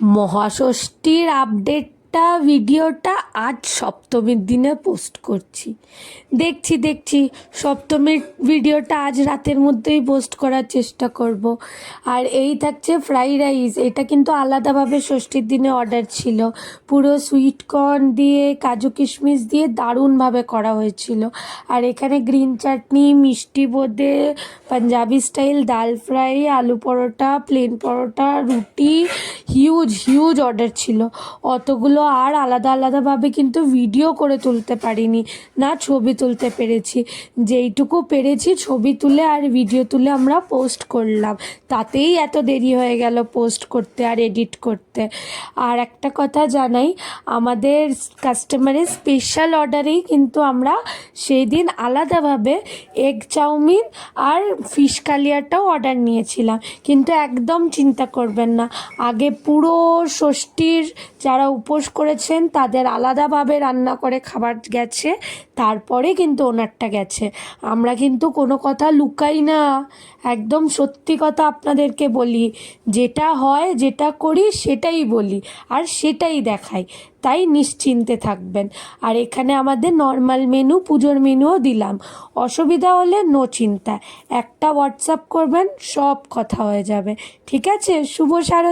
মহাষষ্ঠীর আপডেটটা ভিডিওটা আজ সপ্তমীর দিনে পোস্ট করছি। দেখছি সপ্তমীর ভিডিওটা আজ রাতের মধ্যেই পোস্ট করার চেষ্টা করব। আর এই থাকছে ফ্রাইড রাইস, এটা কিন্তু আলাদাভাবে ষষ্ঠীর দিনে অর্ডার ছিল। পুরো সুইট কর্ন দিয়ে কাজু কিশমিশ দিয়ে দারুণভাবে করা হয়েছিল। আর এখানে গ্রিন চাটনি, মিষ্টি বোঁদে, পাঞ্জাবি স্টাইল ডাল ফ্রাই, আলু পরোটা, প্লেন পরোটা, রুটি, হিউজ অর্ডার ছিল। অতগুলো আর আলাদাভাবে কিন্তু ভিডিও করে তুলতে পারিনি, না ছবি তুলতে পেরেছি। যেইটুকু পেরেছি ছবি তুলে আর ভিডিও তুলে আমরা পোস্ট করলাম, তাতেই এত দেরি হয়ে গেল পোস্ট করতে আর এডিট করতে। আর একটা কথা জানাই, আমাদের কাস্টমারের স্পেশাল অর্ডারেই কিন্তু আমরা সেই দিন আলাদাভাবে এগ চাউমিন আর ফিশ কালিয়াটাও অর্ডার নিয়েছিলাম। কিন্তু একদম চিন্তা করবেন না, আগে পুরো ষষ্ঠীর যারা উপোস করেছেন তাদের আলাদাভাবে রান্না করে খাবার গেছে, তারপরে কিন্তু ওনারটা গেছে। আমরা কিন্তু কোনো কথা লুকাই না, একদম সত্যি কথা আপনাদেরকে বলি। যেটা হয়, যেটা করি সেটাই বলি আর সেটাই দেখাই, তাই নিশ্চিন্তে থাকবেন। আর এখানে আমাদের নর্মাল মেনু, পুজোর মেনুও দিলাম। অসুবিধা হলে নো চিন্তা, একটা হোয়াটসঅ্যাপ করবেন, সব কথা হয়ে যাবে। ঠিক আছে? শুভ শারদ।